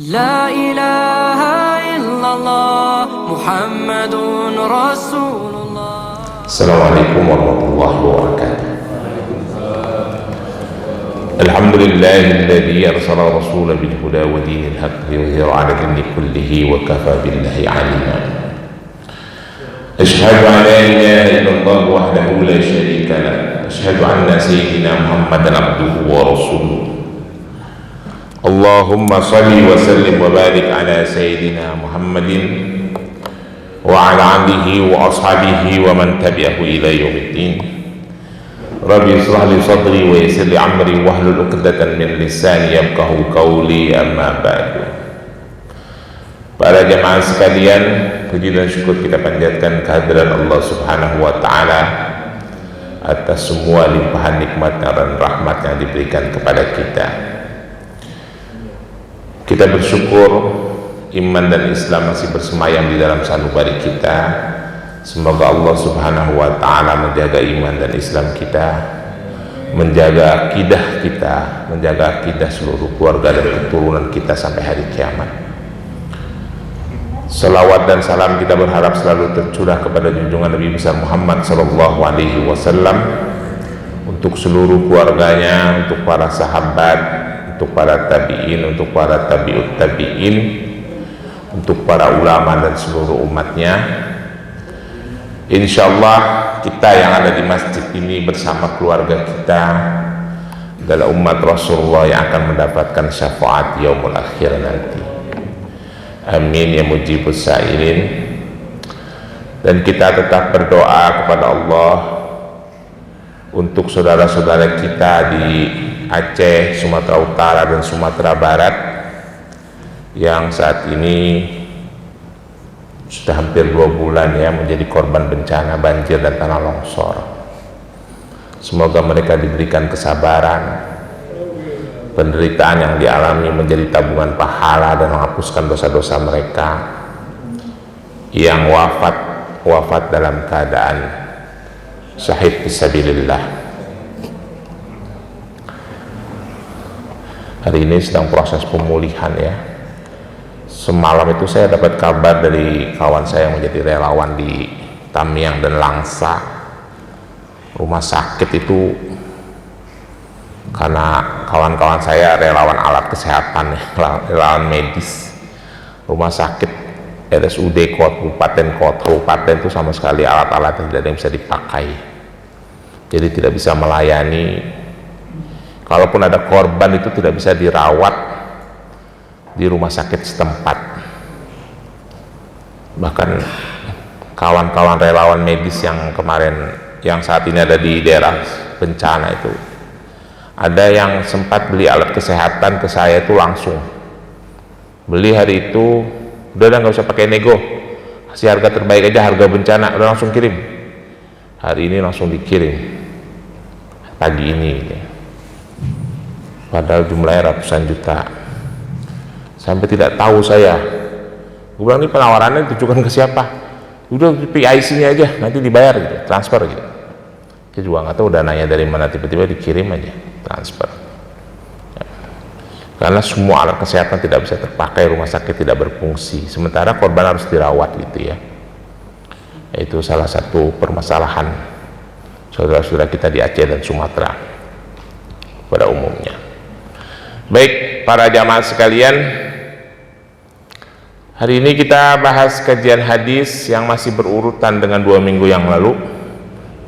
لا إله إلا الله محمد رسول الله. السلام عليكم ورحمة الله وبركاته. الحمد لله الذي أرسل رسوله بالهدى ودين الحق ليظهره على الدين كله وكفى بالله عليما. أشهد أن لا إله إلا الله وحده لا شريك له. أشهد أن سيدنا محمدا عبده ورسوله. اللهم صل وسلم وبارك على سيدنا محمد وعلى آله وأصحابه ومن تبعه إلى يوم الدين. ربي اشرح لي صدري ويسر لي أمري واحلل عقدة من لساني يفقهوا قولي. أما بعد. Para jemaah sekalian, puji dan syukur kita panjatkan kehadiran Allah Subhanahu wa taala atas semua limpahan nikmat dan rahmat yang diberikan kepada kita. Kita bersyukur iman dan Islam masih bersemayam di dalam sanubari kita. Semoga Allah Subhanahu wa taala menjaga iman dan Islam kita, menjaga akidah kita, menjaga akidah seluruh keluarga dan keturunan kita sampai hari kiamat. Salawat dan salam kita berharap selalu tercurah kepada junjungan Nabi besar Muhammad sallallahu alaihi wasallam, untuk seluruh keluarganya, untuk para sahabat, untuk para tabi'in, untuk para tabi'ut tabi'in, untuk para ulama dan seluruh umatnya. Insyaallah kita yang ada di masjid ini bersama keluarga kita adalah umat Rasulullah yang akan mendapatkan syafaat yaumul akhir nanti. Amin ya mujibus sa'ilin. Dan kita tetap berdoa kepada Allah untuk saudara-saudara kita di Aceh, Sumatera Utara dan Sumatera Barat yang saat ini sudah hampir 2 bulan ya menjadi korban bencana banjir dan tanah longsor. Semoga mereka diberikan kesabaran, penderitaan yang dialami menjadi tabungan pahala dan menghapuskan dosa-dosa mereka. Yang wafat dalam keadaan syahid fisabilillah. Hari ini sedang proses pemulihan ya. Semalam itu saya dapat kabar dari kawan saya yang menjadi relawan di Tamiang dan Langsa. Rumah sakit itu, karena kawan-kawan saya relawan alat kesehatan ya, relawan medis. Rumah sakit RSUD kabupaten itu sama sekali alat-alatnya tidak ada yang bisa dipakai. Jadi tidak bisa melayani. Kalaupun ada korban itu tidak bisa dirawat di rumah sakit setempat. Bahkan kawan-kawan relawan medis yang kemarin, yang saat ini ada di daerah bencana itu, ada yang sempat beli alat kesehatan ke saya itu langsung beli hari itu, udah nggak usah pakai nego, kasih harga terbaik aja, harga bencana, udah langsung kirim. Hari ini langsung dikirim pagi ini gitu. Padahal jumlahnya ratusan juta. Sampai tidak tahu saya. Gue bilang ini penawarannya ditujukan ke siapa? Udah PIC-nya aja, nanti dibayar gitu, transfer gitu. Dia juga nggak tahu dananya dari mana, tiba-tiba dikirim aja, transfer. Ya. Karena semua alat kesehatan tidak bisa terpakai, rumah sakit tidak berfungsi, sementara korban harus dirawat gitu ya. Itu salah satu permasalahan saudara-saudara kita di Aceh dan Sumatera pada umumnya. Baik, para jamaah sekalian, hari ini kita bahas kajian hadis yang masih berurutan dengan 2 minggu yang lalu.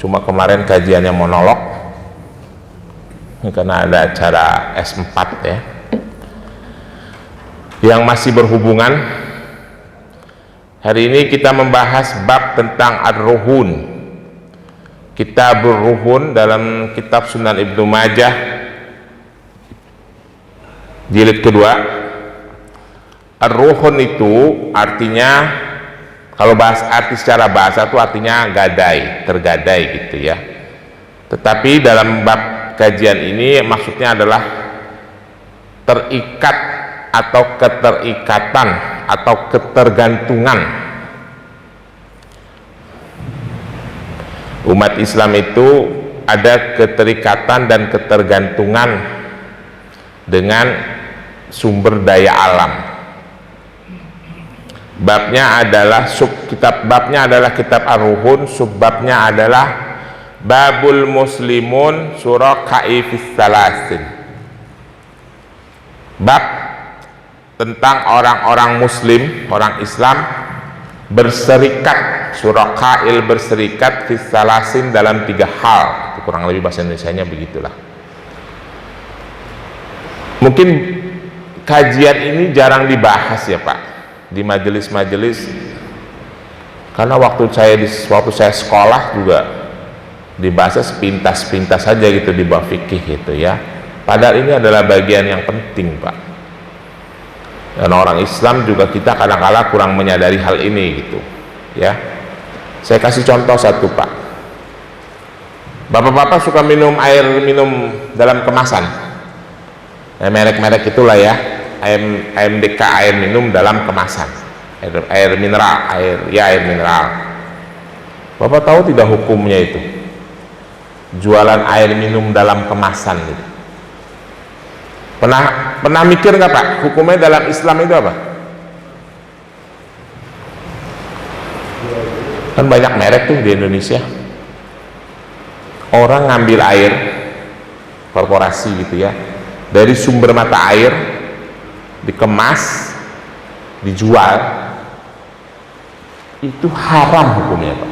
Cuma kemarin kajiannya monolog karena ada acara S4 ya, yang masih berhubungan. Hari ini kita membahas bab tentang ar-ruhun. Kitabur Ruhun dalam kitab Sunan Ibnu Majah jilid kedua. Ar-ruhun itu artinya, kalau bahas arti secara bahasa itu artinya gadai, tergadai gitu ya. Tetapi dalam bab kajian ini maksudnya adalah terikat atau keterikatan atau ketergantungan. Umat Islam itu ada keterikatan dan ketergantungan dengan sumber daya alam. Babnya adalah babnya adalah kitab Ar-Ruhun, subbabnya adalah Babul Muslimun Suraka'i fis Salasin. Bab tentang orang-orang muslim, orang Islam berserikat, suraka'il berserikat fis salasin dalam 3 hal. Itu kurang lebih bahasa Indonesianya begitulah. Mungkin kajian ini jarang dibahas ya Pak di majelis-majelis, karena waktu saya sekolah juga dibahasnya sepintas-pintas saja gitu di bab fikih gitu ya. Padahal ini adalah bagian yang penting Pak. Dan orang Islam juga kita kadang-kala kurang menyadari hal ini gitu ya. Saya kasih contoh satu Pak. Bapak-bapak suka minum air minum dalam kemasan, merek-merek itulah ya, AMDK air minum dalam kemasan, air mineral, air mineral. Bapak tahu tidak hukumnya itu jualan air minum dalam kemasan gitu? Pernah mikir nggak Pak, hukumnya dalam Islam itu apa? Kan banyak merek tuh di Indonesia. Orang ngambil air korporasi gitu ya, dari sumber mata air, dikemas, dijual, itu haram hukumnya Pak.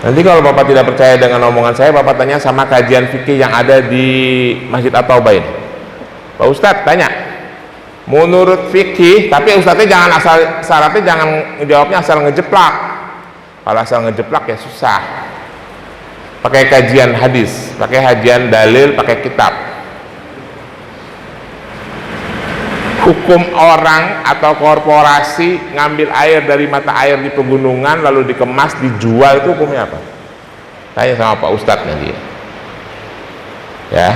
Nanti kalau Bapak tidak percaya dengan omongan saya, Bapak tanya sama kajian fikih yang ada di Masjid At-Taubah ini. Pak Ustadz tanya, menurut fikih, tapi Ustadznya jangan syaratnya jangan jawabnya asal ngejeplak. Kalau asal ngejeplak ya susah. Pakai kajian hadis, pakai kajian dalil, pakai kitab. Hukum orang atau korporasi ngambil air dari mata air di pegunungan lalu dikemas dijual, itu hukumnya apa? Tanya sama Pak Ustadz nanti ya.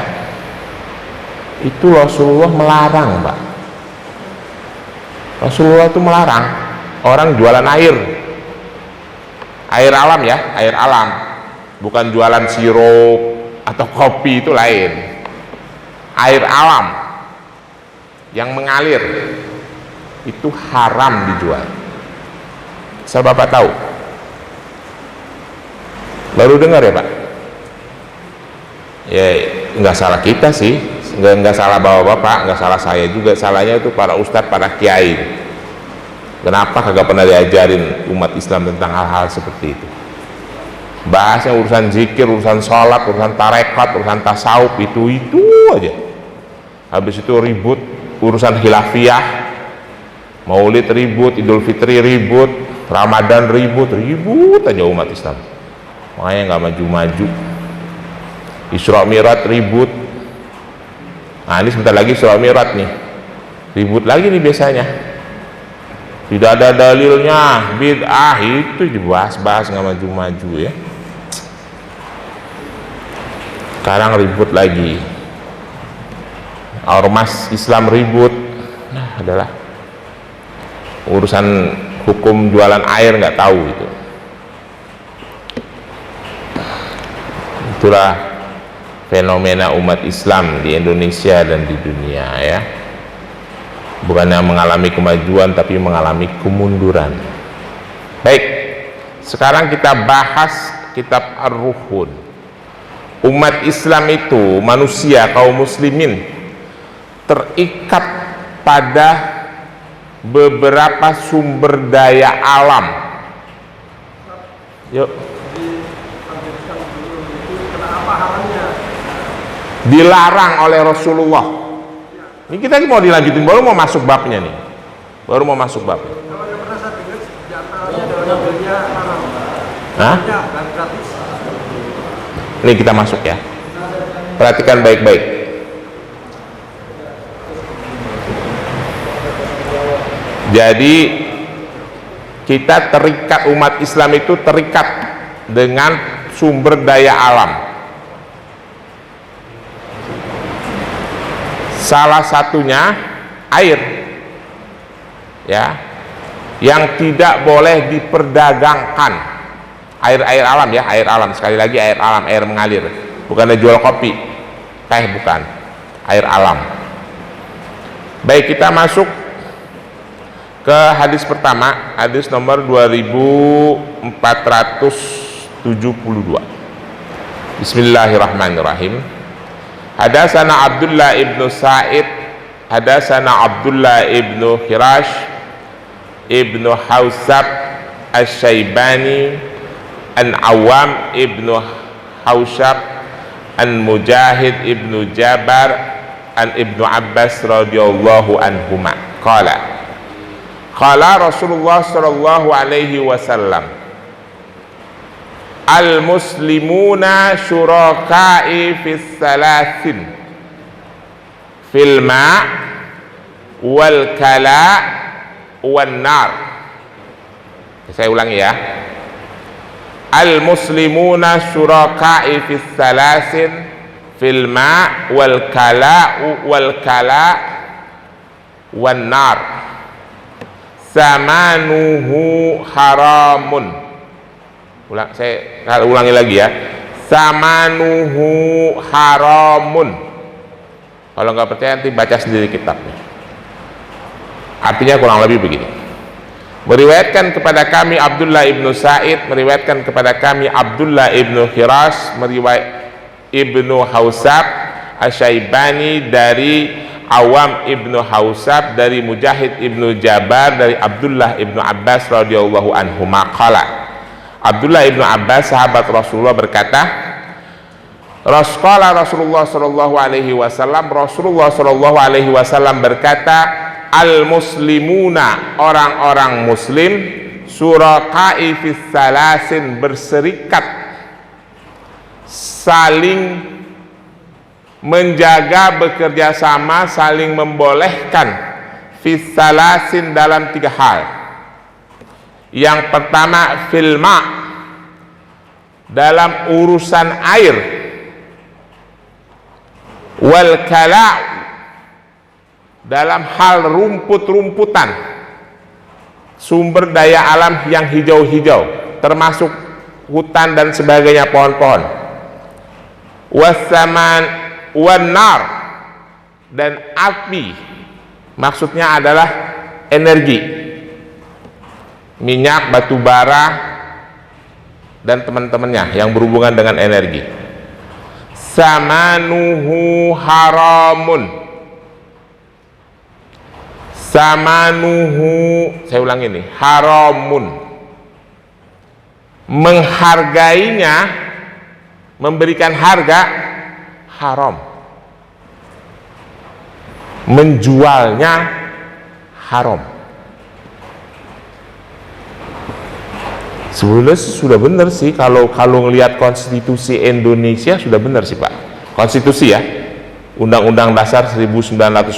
Itu Rasulullah melarang Pak. Rasulullah itu melarang orang jualan air alam ya, air alam, bukan jualan sirup atau kopi, itu lain. Air alam yang mengalir itu haram dijual. Asal Bapak tahu. Baru dengar ya Pak? Ya nggak salah kita sih, nggak salah Bapak, nggak salah saya juga. Salahnya itu para ustadz, para kiai. Kenapa kagak pernah diajarin umat Islam tentang hal-hal seperti itu? Bahasnya urusan zikir, urusan sholat, urusan tarekat, urusan tasawuf, itu aja. Habis itu ribut urusan khilafiyah, maulid ribut, idul fitri ribut, ramadan ribut aja umat Islam. Makanya nggak maju-maju. Isra Mi'raj ribut. Nah ini sebentar lagi Isra Mi'raj nih, ribut lagi nih biasanya. Tidak ada dalilnya, bid'ah, itu dibahas-bahas nggak maju-maju ya. Sekarang ribut lagi. Ormas Islam ribut, nah adalah urusan hukum jualan air nggak tahu itu. Itulah fenomena umat Islam di Indonesia dan di dunia ya. Bukannya mengalami kemajuan tapi mengalami kemunduran. Baik, sekarang kita bahas kitab Ar-Ruhun. Umat Islam itu, manusia, kaum muslimin, terikat pada beberapa sumber daya alam. Yuk. Dilarang oleh Rasulullah. Ini kita mau dilanjutin, baru mau masuk babnya nih. Baru mau masuk bab. Hah? Ini kita masuk ya. Perhatikan baik-baik. Jadi kita terikat, umat Islam itu terikat dengan sumber daya alam. Salah satunya air ya, yang tidak boleh diperdagangkan. Air alam ya, air alam, sekali lagi air alam, air mengalir, bukan jual kopi, bukan, air alam. Baik, kita masuk ke hadis pertama, hadis nomor 2472. Bismillahirrahmanirrahim. Hadatsana Abdullah ibnu Sa'id, hadatsana Abdullah ibnu Khirash ibnu Hausab Asy-Syaibani an Awam ibnu Hausab an Mujahid ibnu Jabar an Ibnu Abbas radhiyallahu anhuma qala qala Rasulullah sallallahu alaihi wasallam al muslimuna syuraka'i fis salasin fil ma' wal kala wan nar. Saya ulangi ya. Al muslimuna syuraka'i fis salasin fil ma' wal kala wan nar. Samanuhu haramun. Saya ulangi lagi ya. Samanuhu haramun. Kalau nggak percaya nanti baca sendiri kitabnya. Artinya kurang lebih begini. Meriwayatkan kepada kami Abdullah ibnu Sa'id, meriwayatkan kepada kami Abdullah ibnu Khiras, meriwayat ibnu Hausab Asy-Syaibani dari Awam ibnu Hausab, dari Mujahid ibnu Jabar, dari Abdullah ibnu Abbas radhiyallahu anhuma qala. Abdullah ibnu Abbas sahabat Rasulullah berkata, Rasulullah sallallahu alaihi wasallam, Rasulullah sallallahu alaihi wasallam berkata, al muslimuna, orang-orang muslim, suraqai fis salasin, berserikat, saling menjaga, bekerja sama, saling membolehkan, fis salasin, dalam 3 hal. Yang pertama filma, dalam urusan air, wal kala, dalam hal rumput-rumputan, sumber daya alam yang hijau-hijau, termasuk hutan dan sebagainya, pohon-pohon. Wasaman wan nar, dan api, maksudnya adalah energi, minyak, batu bara, dan teman-temannya yang berhubungan dengan energi. Samanuhu haramun. Samanuhu, saya ulang ini, haramun. Menghargainya, memberikan harga, haram. Menjualnya haram. Sebenarnya sudah benar sih, kalau ngelihat konstitusi Indonesia sudah benar sih Pak. Konstitusi ya, Undang-Undang Dasar 1945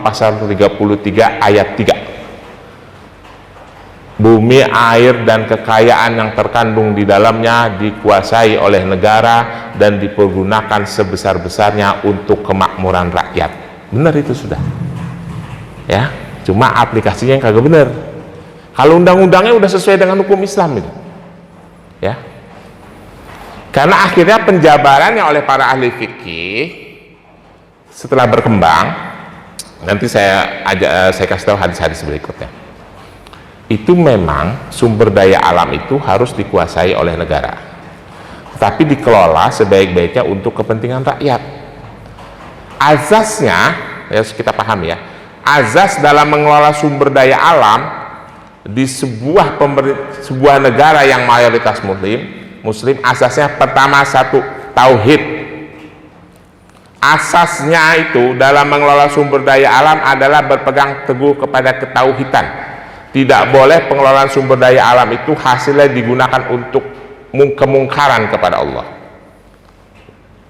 pasal 33 ayat 3. Bumi, air, dan kekayaan yang terkandung di dalamnya dikuasai oleh negara dan dipergunakan sebesar-besarnya untuk kemakmuran rakyat. Benar itu sudah. Ya, cuma aplikasinya yang kagak benar. Kalau undang-undangnya udah sesuai dengan hukum Islam itu. Ya. Karena akhirnya penjabarannya oleh para ahli fikih setelah berkembang, nanti saya kasih tahu hadis-hadis berikutnya. Itu memang sumber daya alam itu harus dikuasai oleh negara, tetapi dikelola sebaik-baiknya untuk kepentingan rakyat. Azasnya, ya kita paham ya, azas dalam mengelola sumber daya alam di sebuah negara yang mayoritas muslim, asasnya pertama satu, tauhid. Asasnya itu dalam mengelola sumber daya alam adalah berpegang teguh kepada ketauhidan. Tidak boleh pengelolaan sumber daya alam itu hasilnya digunakan untuk kemungkaran kepada Allah.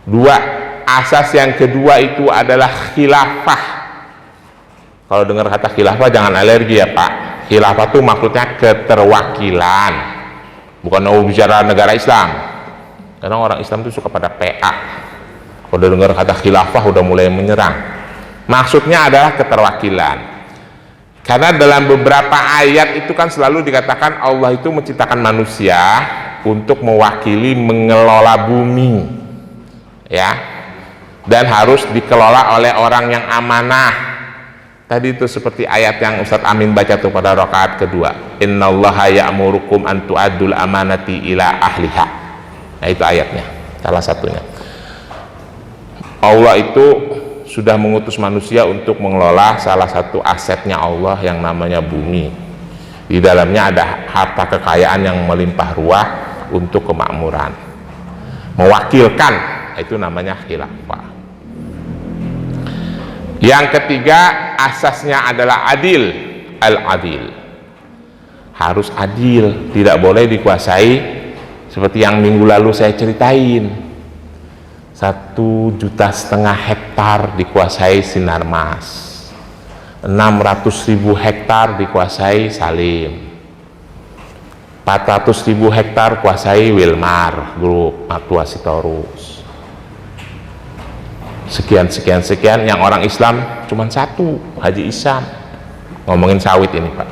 2, asas yang kedua itu adalah khilafah. Kalau dengar kata khilafah jangan alergi ya Pak. Khilafah itu maksudnya keterwakilan, bukan mau bicara negara Islam. Karena orang Islam itu suka pada PA. Kalau dengar kata khilafah udah mulai menyerang. Maksudnya adalah keterwakilan. Karena dalam beberapa ayat itu kan selalu dikatakan Allah itu menciptakan manusia untuk mewakili mengelola bumi, ya, dan harus dikelola oleh orang yang amanah, Tadi itu seperti ayat yang Ustadz Amin baca tuh pada rakaat kedua, innallaha ya'murukum an tu'addul amanati ila ahliha. Nah itu ayatnya, salah satunya. Allah itu sudah mengutus manusia untuk mengelola salah satu asetnya Allah yang namanya bumi. Di dalamnya ada harta kekayaan yang melimpah ruah untuk kemakmuran, mewakilkan, itu namanya khilafah. Yang ketiga, asasnya adalah adil, al-adil, harus adil, tidak boleh dikuasai seperti yang minggu lalu saya ceritain, 1,5 juta hektar dikuasai Sinarmas, 600.000 hektar dikuasai Salim, 400.000 hektar kuasai Wilmar Group, Matua Sitorus, sekian, yang orang Islam cuma satu, Haji Isam. Ngomongin sawit ini Pak.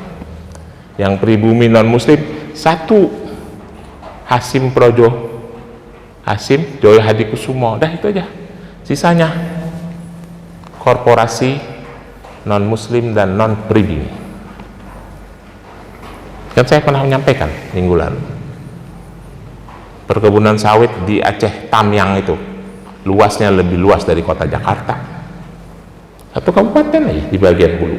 Yang pribumi non muslim satu, Hasim Projo, Hasim Joyo Hadi Kusumo, dah itu aja. Sisanya korporasi non muslim dan non pribumi. Kan saya pernah menyampaikan minggu lalu, perkebunan sawit di Aceh Tamyang itu luasnya lebih luas dari kota Jakarta, satu kabupaten aja di bagian hulu,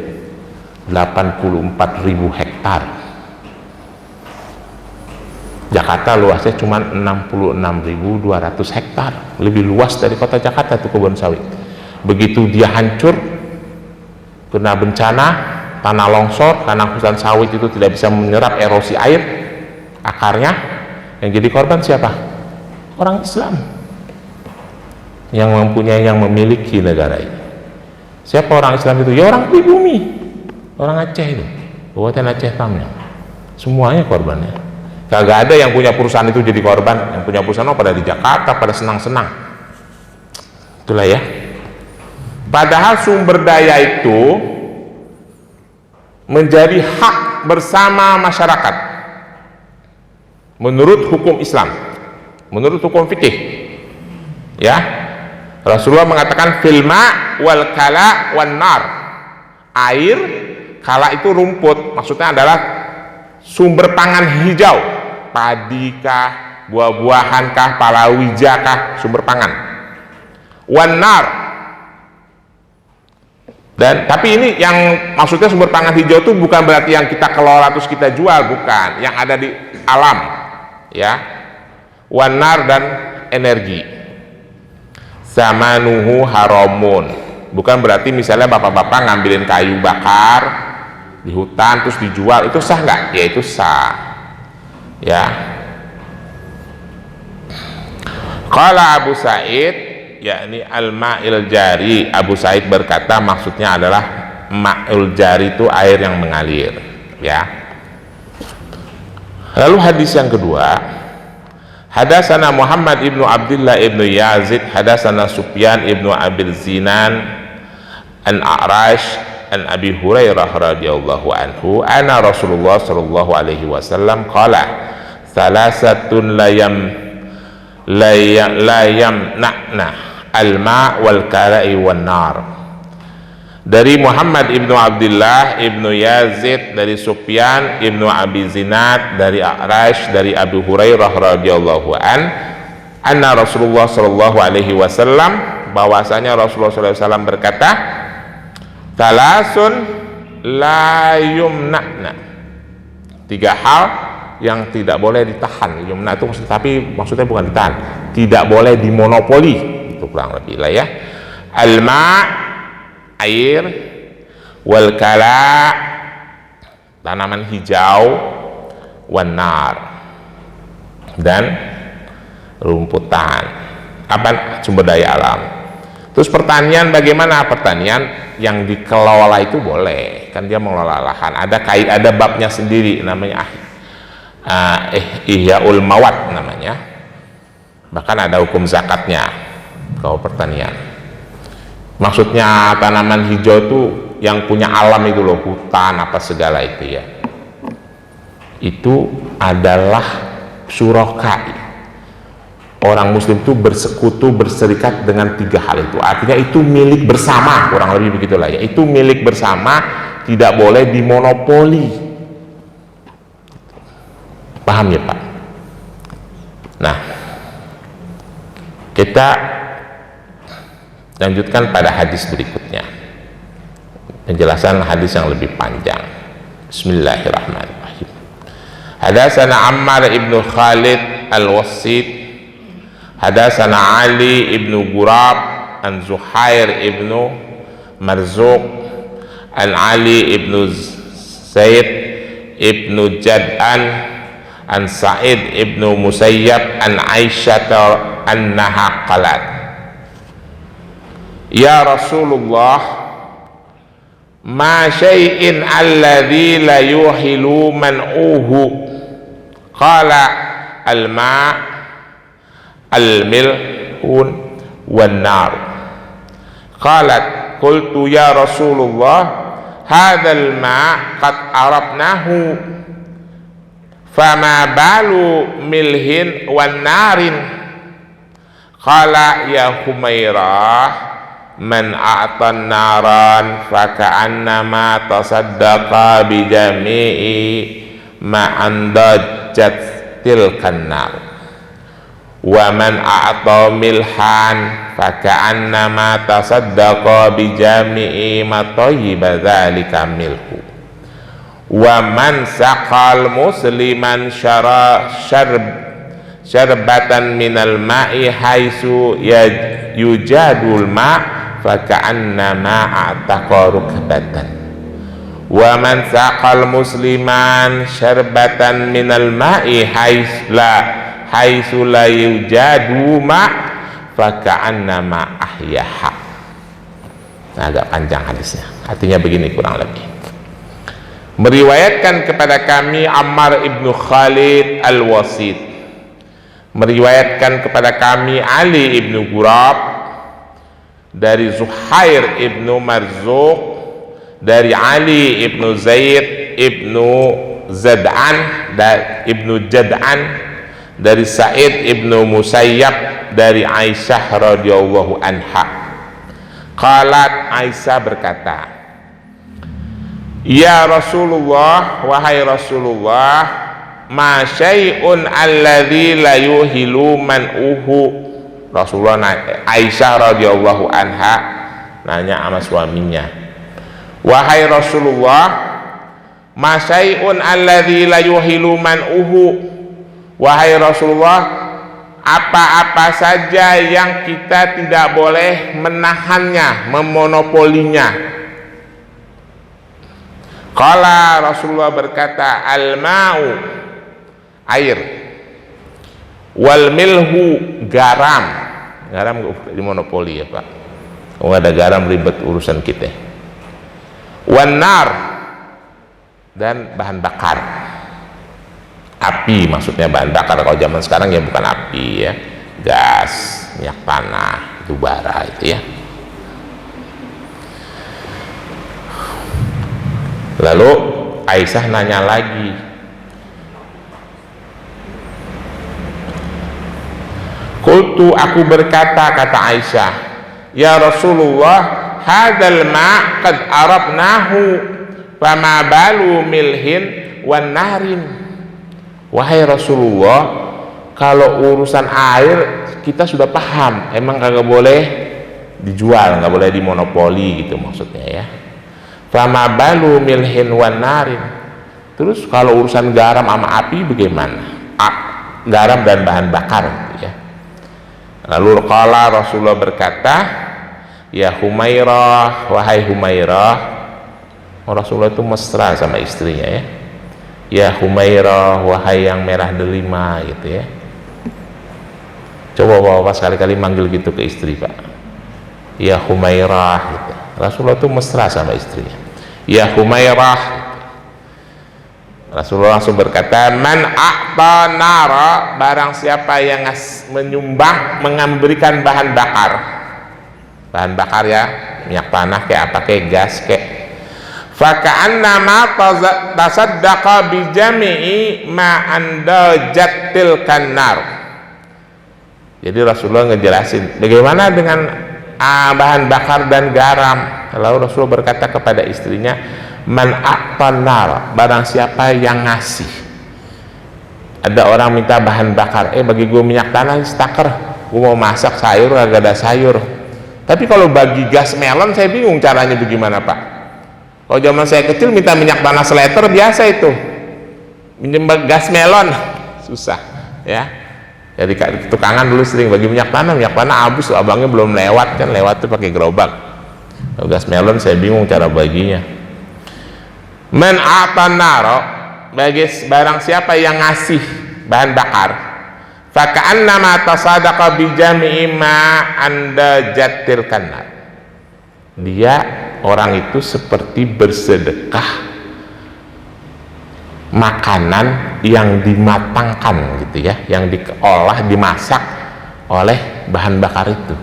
84.000 hektar. Jakarta luasnya cuma 66.200 hektar, lebih luas dari kota Jakarta itu kebun sawit. Begitu dia hancur kena bencana tanah longsor, karena hutan sawit itu tidak bisa menyerap erosi air, akarnya yang jadi korban siapa? Orang Islam yang mempunyai, yang memiliki negara ini. Siapa orang Islam itu? Ya orang pribumi, orang Aceh itu, Kabupaten Aceh Tamyang, semuanya korbannya. Kagak ada yang punya perusahaan itu jadi korban. Yang punya perusahaan pada di Jakarta, pada senang-senang. Itulah ya. Padahal sumber daya itu menjadi hak bersama masyarakat menurut hukum Islam, menurut hukum fikih. Ya, Rasulullah mengatakan filma wal kala wan nar. Air, kala itu rumput, maksudnya adalah sumber pangan hijau, padikah, buah-buahankah, palawijakah, sumber pangan. Wan nar. Dan tapi ini yang maksudnya sumber pangan hijau itu bukan berarti yang kita kelola terus kita jual, bukan, yang ada di alam, ya. Wan nar dan energi. Zamanuhu haramun, bukan berarti misalnya bapak-bapak ngambilin kayu bakar di hutan terus dijual, itu sah nggak? Ya itu sah, ya. Qala Abu Sa'id, yakni al-ma'il jari, Abu Sa'id berkata maksudnya adalah ma'il jari itu air yang mengalir, ya. Lalu hadis yang kedua, hadasana Muhammad ibnu Abdullah ibnu Yazid, hadasana Sufyan ibnu Abil Zinan an A'rash an Abi Hurairah radhiyallahu anhu anna Rasulullah sallallahu alaihi wasallam qala salasatun layam na'na al-ma' wal kara'i wan nar. Dari Muhammad ibnu Abdullah ibnu Yazid, dari Sufyan ibnu Abi Zinad, dari A'rash, dari Abu Hurairah radhiyallahu anna Rasulullah sallallahu alaihi wasallam, bahwasanya Rasulullah sallallahu alaihi wasallam berkata, talasun la yumna'na, 3 hal yang tidak boleh ditahan. Yumna itu tapi maksudnya bukan ditahan, tidak boleh dimonopoli, itu kurang lebih lah ya. Al-ma', air, wal kala, tanaman hijau, wan nar, dan rumputan, apa, sumber daya alam. Terus pertanian bagaimana? Pertanian yang dikelola itu boleh, kan dia mengelola lahan, ada babnya sendiri namanya Ihyaul Mawad namanya, bahkan ada hukum zakatnya kalau pertanian. Maksudnya tanaman hijau itu yang punya alam itu loh, hutan apa segala itu ya, itu adalah syurakai, orang muslim itu bersekutu, berserikat dengan 3 hal itu. Artinya itu milik bersama, kurang lebih begitulah ya. Itu milik bersama, tidak boleh dimonopoli. Paham ya Pak? Nah, kita lanjutkan pada hadis berikutnya, penjelasan hadis yang lebih panjang. Bismillahirrahmanirrahim. Hadatsana Ammar ibnu Khalid al-Wassit, hadatsana Ali ibnu Gurab an Zuhair ibnu Marzuq an Ali ibnu Zaid ibnu Jad'an an Sa'id ibnu Musayyab an Aisyah annaha qalat, ya Rasulullah, ma syai'in alladhi la yuhilu man'uhu, qala al-ma' al-milhun wan nar. Qalat qultu ya Rasulullah, hadzal ma' qad arabnahu, fama balu milhin wan narin. Qala ya Humairah, man a'tan naran faka'annama tasaddaqa bijami'i ma'andajat tilkan nar, wa man a'ta milhan faka'annama tasaddaqa bijami'i matayyiba dzalika milhu, wa man saqal musliman syarbatan minal ma'i haitsu yujadul ma' faka'annama a'taqa rukbatan, wa man saqal musliman syarbatan minal ma'i haitsu la yujadu ma' faka'annama ahyaha. Nah, agak panjang hadisnya. Artinya begini kurang lebih. Meriwayatkan kepada kami Ammar ibnu Khalid al-Wasit, meriwayatkan kepada kami Ali ibnu Gurab dari Zuhair ibnu Marzuq, dari Ali ibnu Zaid ibnu Jad'an, dari Sa'id ibnu Musayyab, dari Aisyah radhiyallahu anha. Qalat, Aisyah berkata, ya Rasulullah, wahai Rasulullah, ma syai'un alladzi la yuhilu man'uhu. Rasulullah, Aisyah radhiyallahu anha nanya sama suaminya, wahai Rasulullah, ma syai'un alladzi la yuhilu man'uhu, wahai Rasulullah, apa-apa saja yang kita tidak boleh menahannya, memonopolinya. Qala, Rasulullah berkata, al-ma'u, air, wal milhu, garam. Garam di monopoli ya Pak, kalau ada garam ribet urusan kita. Wan nar, dan bahan bakar, api maksudnya bahan bakar. Kalau zaman sekarang ya bukan api ya, gas, minyak tanah, itu bara itu ya. Lalu Aisyah nanya lagi, qultu, aku berkata, kata Aisyah, ya Rasulullah, hadzal ma' qad arabnahu, fama balu milhin wan narin. Wahai Rasulullah, kalau urusan air kita sudah paham, emang kagak boleh dijual, nggak boleh dimonopoli gitu maksudnya ya. Fama balu milhin wan narin. Terus kalau urusan garam sama api bagaimana? Garam dan bahan bakar gitu ya. Lalu qala, Rasulullah berkata, ya Humairah, wahai Humairah. Rasulullah itu mesra sama istrinya ya. Ya Humairah, wahai yang merah delima gitu ya. Coba bapak sekali-kali manggil gitu ke istri Pak, ya Humairah gitu. Rasulullah itu mesra sama istrinya, ya Humairah gitu. Rasulullah langsung berkata, man a'ta nara, barang siapa yang menyumbang, memberikan bahan bakar ya, minyak tanah kayak apa, kayak gas kayak, faka'annama tasaddaqa bijami'i ma andajat tilkan nar. Jadi Rasulullah ngejelasin bagaimana dengan bahan bakar dan garam. Lalu Rasulullah berkata kepada istrinya, man a'tanar, barang siapa yang ngasih. Ada orang minta bahan bakar, bagi gue minyak tanah staker, gue mau masak sayur, agak ada sayur. Tapi kalau bagi gas melon saya bingung caranya bagaimana Pak. Kalau zaman saya kecil minta minyak tanah seliter biasa itu, minjem gas melon susah ya. Jadi tukangan dulu sering bagi minyak tanah habis, abangnya belum lewat kan, lewat tuh pakai gerobak. Kalau gas melon saya bingung cara baginya. Man atanaro, bagi barang siapa yang ngasih bahan bakar, faka'annama tasadaqa bijami'i ma anda jatil kanar, dia orang itu seperti bersedekah makanan yang dimatangkan gitu ya, yang diolah, dimasak oleh bahan bakar itu.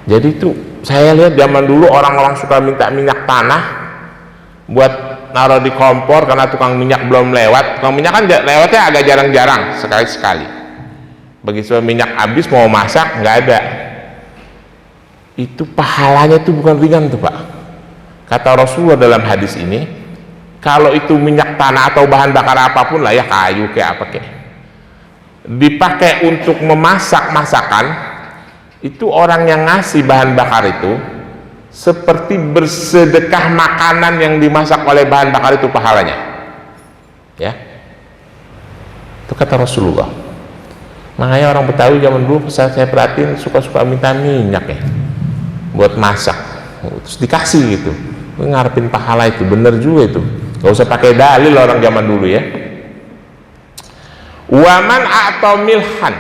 Jadi itu saya lihat zaman dulu orang-orang suka minta minyak tanah buat naruh di kompor karena tukang minyak belum lewat. Tukang minyak kan lewatnya agak jarang-jarang, sekali-sekali. Begitu minyak habis mau masak nggak ada. Itu pahalanya itu bukan ringan tuh Pak. Kata Rasulullah dalam hadis ini, kalau itu minyak tanah atau bahan bakar apapun lah ya, kayu kayak apa kayak, dipakai untuk memasak masakan, itu orang yang ngasih bahan bakar itu seperti bersedekah makanan yang dimasak oleh bahan bakar itu pahalanya ya. Itu kata Rasulullah. Makanya orang Betawi zaman dulu saya perhatiin suka-suka minta minyak ya buat masak, terus dikasih gitu, ngarepin pahala. Itu bener juga itu, gak usah pakai dalil orang zaman dulu ya. Waman atau milhan,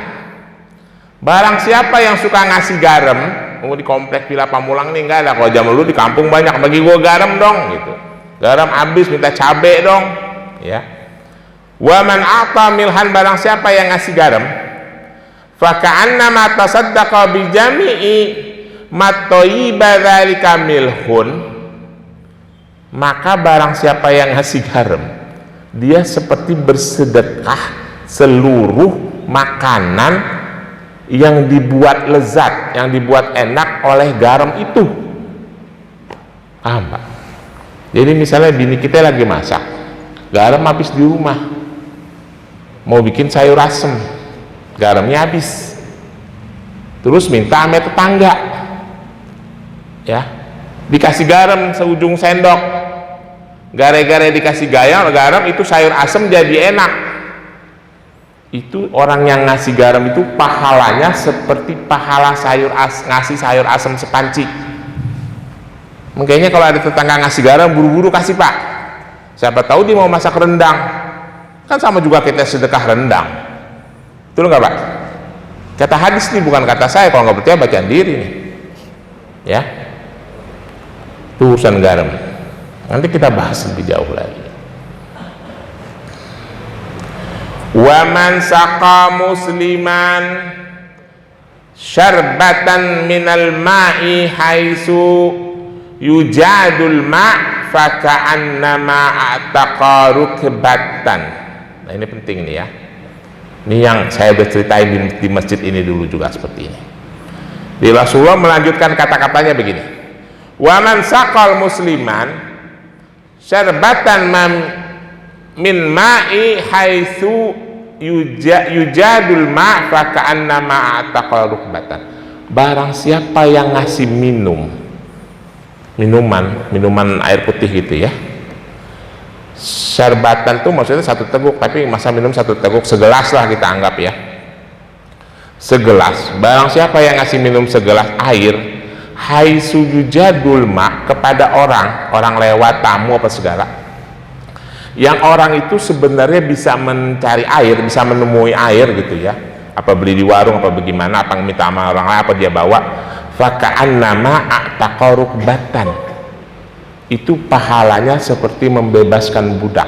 barang siapa yang suka ngasih garam, di komplek Villa Pamulang nih nggak ada, kalau zaman dulu di kampung banyak, bagi gua garam dong gitu, garam habis minta cabe dong ya. Waman atau milhan, barang siapa yang ngasih garam, faka'annama tasaddaqa bijami'i matoyiba dzalika milhun, maka barang siapa yang ngasih garam, dia seperti bersedekah seluruh makanan yang dibuat lezat, yang dibuat enak oleh garam itu. Paham Pak? Jadi misalnya bini kita lagi masak, garam habis di rumah, mau bikin sayur asem, garamnya habis, terus minta sama tetangga ya, dikasih garam seujung sendok, gara-gara dikasih garam itu sayur asem jadi enak. Itu orang yang ngasih garam itu pahalanya seperti pahala ngasih sayur asem sepanci. Makanya kalau ada tetangga ngasih garam, buru-buru kasih Pak, siapa tahu dia mau masak rendang, kan sama juga kita sedekah rendang. Betul nggak Pak? Kata hadis nih, bukan kata saya. Kalau nggak percaya bacaan diri nih ya. Itu urusan garam, nanti kita bahas lebih jauh lagi. Waman saqa musliman syarbatan minal ma'i haitsu yujadul ma' faka'annama a'taqa rukbatan. Nah ini penting nih ya, ini yang saya udah ceritain di masjid ini dulu juga seperti ini. Di Rasulullah melanjutkan kata-katanya begini, waman saqal musliman syarbatan min ma'i haitsu yujadul ma' faka'annama a'taqa rukbatan. Barang siapa yang ngasih minuman air putih gitu ya, syarbatan tuh maksudnya satu teguk, tapi masa minum satu teguk, segelas lah kita anggap ya, segelas. Barang siapa yang ngasih minum segelas air, haitsu yujadul ma', kepada orang lewat, tamu apa segala, yang orang itu sebenarnya bisa mencari air, bisa menemui air gitu ya, apa beli di warung, apa bagaimana, apa minta sama orang lain, apa dia bawa, faka'annama a'taqa rukbatan, itu pahalanya seperti membebaskan budak.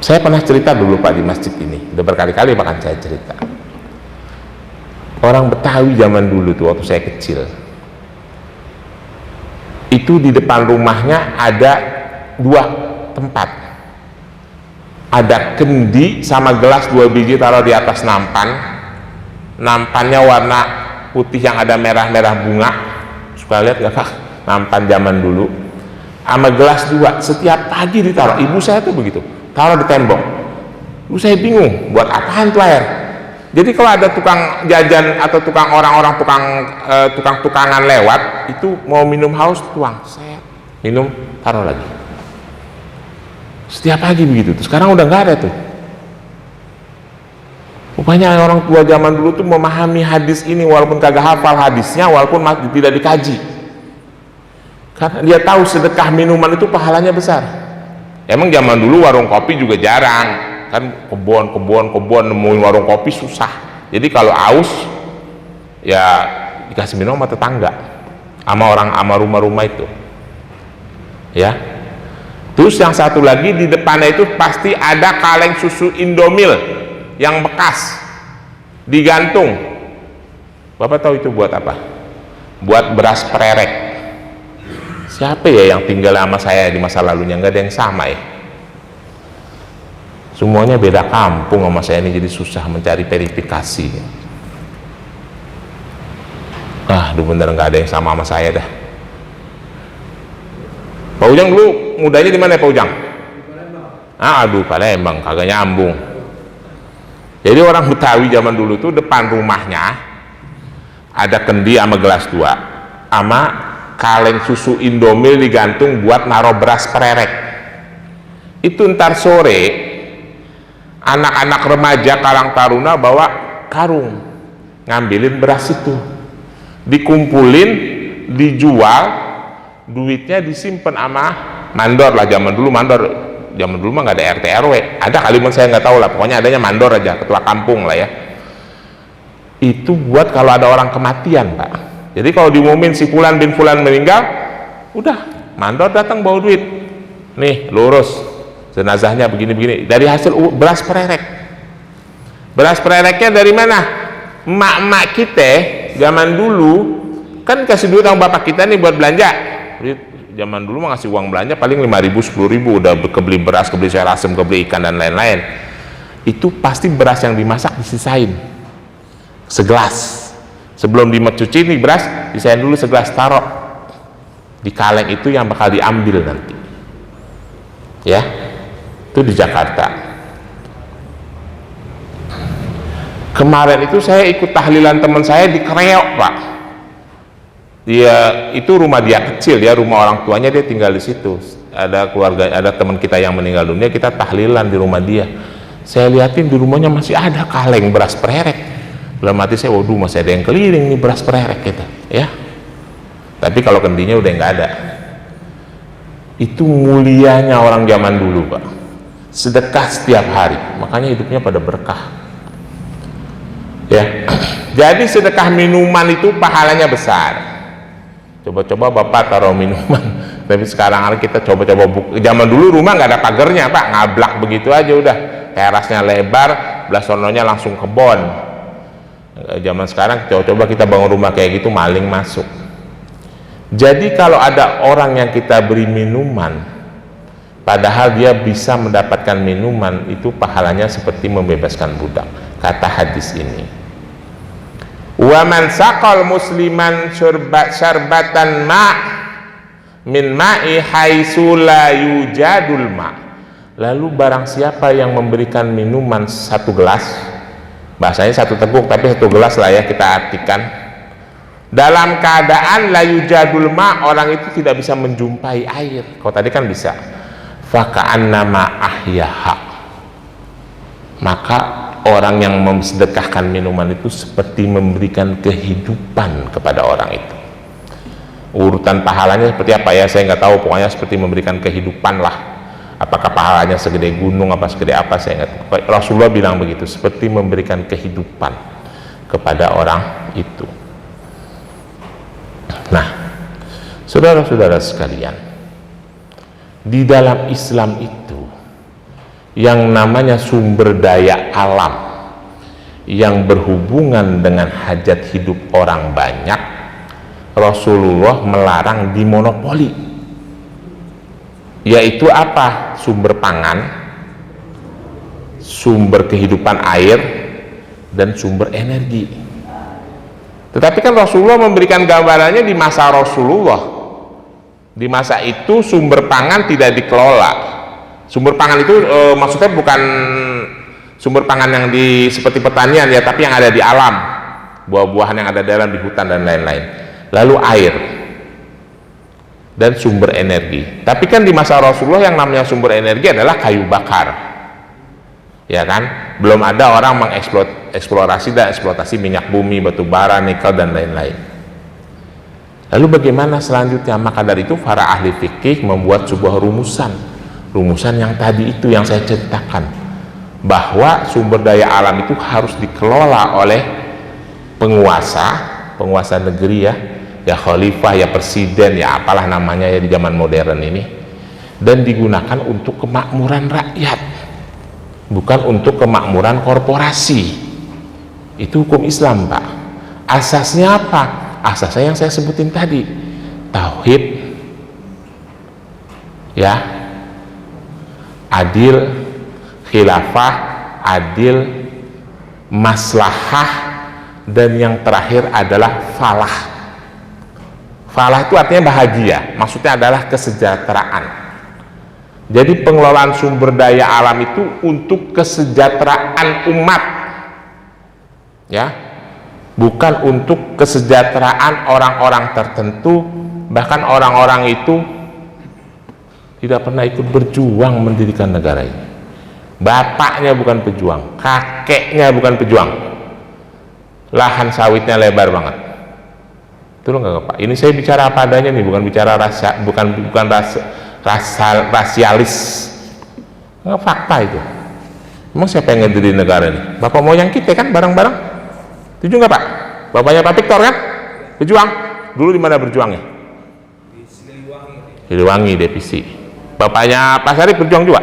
Saya pernah cerita dulu Pak di masjid ini, udah berkali-kali bahkan saya cerita, orang Betawi zaman dulu tuh waktu saya kecil, itu di depan rumahnya ada dua tempat ada kendi sama gelas 2 biji taruh di atas nampan, nampannya warna putih yang ada merah-merah bunga. Suka lihat gak kak nampan zaman dulu, sama gelas 2 setiap pagi ditaruh. Ibu saya tuh begitu, taruh di tembok. Lu saya bingung buat apaan tuh air. Jadi kalau ada tukang jajan atau tukang orang-orang tukang-tukangan lewat itu mau minum haus, tuang, saya minum, taruh lagi. Setiap pagi begitu. Sekarang udah nggak ada tuh. Rupanya orang tua zaman dulu tuh memahami hadis ini walaupun kagak hafal hadisnya, walaupun tidak dikaji. Karena dia tahu sedekah minuman itu pahalanya besar. Emang zaman dulu warung kopi juga jarang, kan kebon nemuin warung kopi susah. Jadi kalau aus ya dikasih minum sama tetangga, sama rumah-rumah itu. Ya. Terus yang satu lagi di depannya itu pasti ada kaleng susu Indomil yang bekas digantung. Bapak tahu itu buat apa? Buat beras pererek. Siapa ya yang tinggal sama saya di masa lalunya? Nggak ada yang sama ya. Semuanya beda kampung sama saya ini, jadi susah mencari verifikasi. Bener nggak ada yang sama saya dah. Pak Ujang dulu mudanya di mana ya Pak Ujang? Palembang, kagak nyambung. Jadi orang Betawi zaman dulu tuh depan rumahnya ada kendi sama gelas 2 sama kaleng susu Indomil digantung buat naruh beras pererek. Itu ntar sore anak-anak remaja Karang Taruna bawa karung ngambilin beras itu, dikumpulin, dijual, duitnya disimpan sama mandor lah. Zaman dulu mah nggak ada RT RW, ada kali saya nggak tahu lah, pokoknya adanya mandor aja, ketua kampung lah ya. Itu buat kalau ada orang kematian Pak. Jadi kalau diumumin si Fulan bin Fulan meninggal, udah mandor datang bawa duit, nih lurus jenazahnya begini-begini, dari hasil beras pererek. Beras perereknya dari mana? Emak-emak kita zaman dulu kan kasih duit sama bapak kita nih buat belanja. Zaman dulu mah ngasih uang belanja paling 5.000 10.000 udah kebeli beras, kebeli sayur asem, kebeli ikan dan lain-lain. Itu pasti beras yang dimasak disisain segelas. Sebelum dicuci nih beras disain dulu segelas, taruh di kaleng itu yang bakal diambil nanti. Ya, itu di Jakarta. Kemarin itu saya ikut tahlilan teman saya di Kreok Pak. Dia itu rumah dia kecil ya, rumah orang tuanya, dia tinggal di situ. Ada keluarga, ada teman kita yang meninggal dunia, kita tahlilan di rumah dia. Saya liatin di rumahnya masih ada kaleng beras pererek. Dalam hati saya, waduh masih ada yang keliling nih beras pererek kita, ya. Tapi kalau kendinya udah nggak ada. Itu mulianya orang zaman dulu Pak. Sedekah setiap hari, makanya hidupnya pada berkah. Ya. Jadi sedekah minuman itu pahalanya besar. Coba-coba Bapak taruh minuman, tapi sekarang kita coba-coba zaman dulu rumah nggak ada pagernya Pak, ngablak begitu aja udah, terasnya lebar, belah sononya langsung kebon. Zaman sekarang coba kita bangun rumah kayak gitu, maling masuk. Jadi kalau ada orang yang kita beri minuman padahal dia bisa mendapatkan minuman, itu pahalanya seperti membebaskan budak, kata hadis ini. Wa man saqal musliman syarbatan ma min ma'i haitsu la yujadul ma. Lalu barang siapa yang memberikan minuman 1 gelas, bahasanya 1 teguk tapi 1 gelas lah ya kita artikan, dalam keadaan la yujadul ma, orang itu tidak bisa menjumpai air. Kalau tadi kan bisa, fa ka'annama ahyaha, maka orang yang memsedekahkan minuman itu seperti memberikan kehidupan kepada orang itu. Urutan pahalanya seperti apa ya saya nggak tahu, pokoknya seperti memberikan kehidupan lah. Apakah pahalanya segede gunung apa segede apa saya nggak tahu. Rasulullah bilang begitu, seperti memberikan kehidupan kepada orang itu. Nah, saudara-saudara sekalian, di dalam Islam itu yang namanya sumber daya alam yang berhubungan dengan hajat hidup orang banyak, Rasulullah melarang dimonopoli. Yaitu apa? Sumber pangan, sumber kehidupan air dan sumber energi. Tetapi kan Rasulullah memberikan gambarannya di masa Rasulullah. Di masa itu sumber pangan tidak dikelola. Sumber pangan itu maksudnya bukan sumber pangan yang seperti pertanian ya, tapi yang ada di alam, buah-buahan yang ada dalam di hutan dan lain-lain. Lalu air dan sumber energi. Tapi kan di masa Rasulullah yang namanya sumber energi adalah kayu bakar, ya kan? Belum ada orang mengeksplorasi dan eksploitasi minyak bumi, batu bara, nikel dan lain-lain. Lalu bagaimana selanjutnya? Maka dari itu para ahli fikih membuat sebuah rumusan yang tadi itu yang saya ceritakan, bahwa sumber daya alam itu harus dikelola oleh penguasa negeri ya khalifah, ya presiden, ya apalah namanya ya di zaman modern ini, dan digunakan untuk kemakmuran rakyat, bukan untuk kemakmuran korporasi. Itu hukum Islam, Pak. Asasnya apa? Asasnya yang saya sebutin tadi, tauhid, ya, adil, khilafah, adil, maslahah, dan yang terakhir adalah falah. Falah itu artinya bahagia, maksudnya adalah kesejahteraan. Jadi pengelolaan sumber daya alam itu untuk kesejahteraan umat, ya, bukan untuk kesejahteraan orang-orang tertentu. Bahkan orang-orang itu tidak pernah ikut berjuang mendirikan negara ini. Bapaknya bukan pejuang, kakeknya bukan pejuang, lahan sawitnya lebar banget. Itu loh nggak Pak? Ini saya bicara apa adanya nih, bukan bicara rasialis. Nggak, fakta itu. Emang siapa yang ngediri negara ini? Bapak moyang kita kan bareng-bareng. Setuju nggak Pak? Bapaknya Pak Victor kan? Berjuang. Dulu di mana berjuangnya? Di Siliwangi, Devisi. Bapaknya Pak Sarip berjuang juga?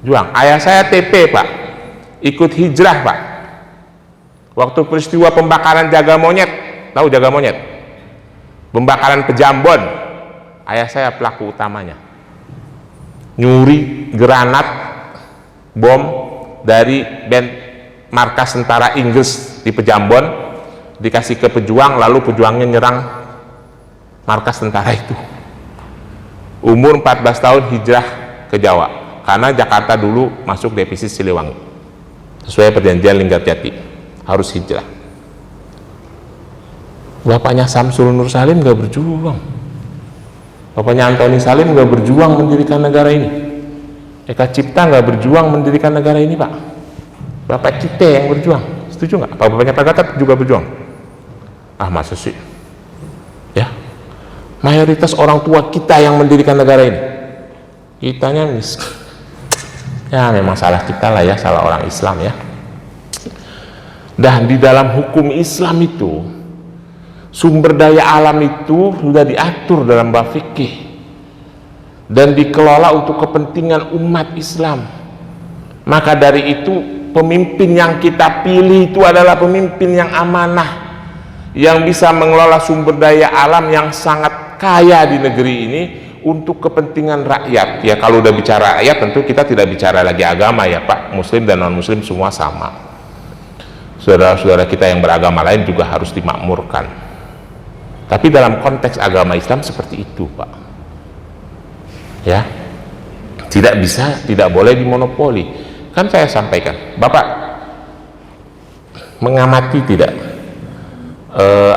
Juang. Ayah saya TP Pak, ikut hijrah Pak. Waktu peristiwa pembakaran Jaga Monyet, tahu Jaga Monyet? Pembakaran Pejambon, ayah saya pelaku utamanya. Nyuri granat bom dari markas tentara Inggris di Pejambon, dikasih ke pejuang, lalu pejuangnya nyerang markas tentara itu. Umur 14 tahun hijrah ke Jawa, karena Jakarta dulu masuk defisit Siliwangi sesuai perjanjian Linggarjati, harus hijrah. Bapaknya Samsul Nur Salim gak berjuang, bapaknya Antoni Salim gak berjuang mendirikan negara ini, Eka Cipta gak berjuang mendirikan negara ini Pak. Bapak kita yang berjuang. Setuju nggak? Apa bapaknya Pak Gatot juga berjuang? Ah, masa sih? Ya, mayoritas orang tua kita yang mendirikan negara ini, kitanya miskin. Ya memang salah kita lah ya, salah orang Islam ya. Dan di dalam hukum Islam itu sumber daya alam itu sudah diatur dalam bab fikih dan dikelola untuk kepentingan umat Islam. Maka dari itu pemimpin yang kita pilih itu adalah pemimpin yang amanah, yang bisa mengelola sumber daya alam yang sangat kaya di negeri ini untuk kepentingan rakyat. Ya kalau udah bicara rakyat tentu kita tidak bicara lagi agama ya Pak, muslim dan non muslim semua sama. Saudara-saudara kita yang beragama lain juga harus dimakmurkan. Tapi dalam konteks agama Islam seperti itu Pak, ya, tidak bisa, tidak boleh dimonopoli. Kan saya sampaikan, Bapak mengamati tidak,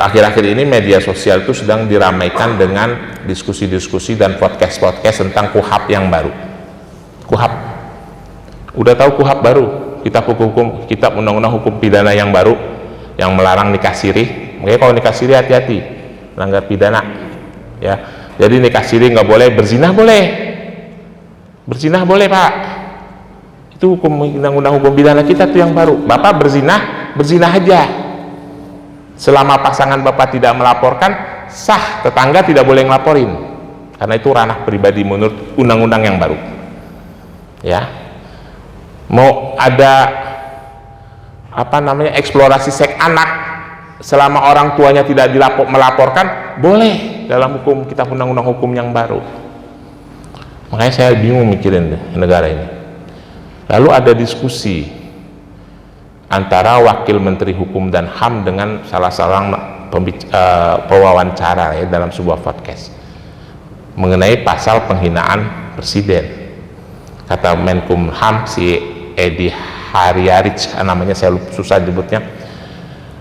akhir-akhir ini media sosial itu sedang diramaikan dengan diskusi-diskusi dan podcast-podcast tentang KUHAP yang baru. KUHAP, udah tahu KUHAP baru, kitab undang-undang hukum pidana yang baru yang melarang nikah siri. Makanya kalau nikah siri hati-hati, melanggar pidana ya. Jadi nikah siri nggak boleh, berzinah boleh, berzinah boleh Pak. Itu hukum undang-undang hukum pidana kita tuh yang baru. Bapak berzinah aja. Selama pasangan Bapak tidak melaporkan, sah, tetangga tidak boleh ngelaporin. Karena itu ranah pribadi menurut undang-undang yang baru. Ya. Mau ada eksplorasi seks anak selama orang tuanya tidak melaporkan, boleh dalam hukum kitab undang-undang hukum yang baru. Makanya saya bingung mikirin negara ini. Lalu ada diskusi antara Wakil Menteri Hukum dan HAM dengan salah seorang pewawancara ya, dalam sebuah podcast mengenai pasal penghinaan presiden. Kata Menkumham si Edi Haryarich namanya, saya susah nyebutnya,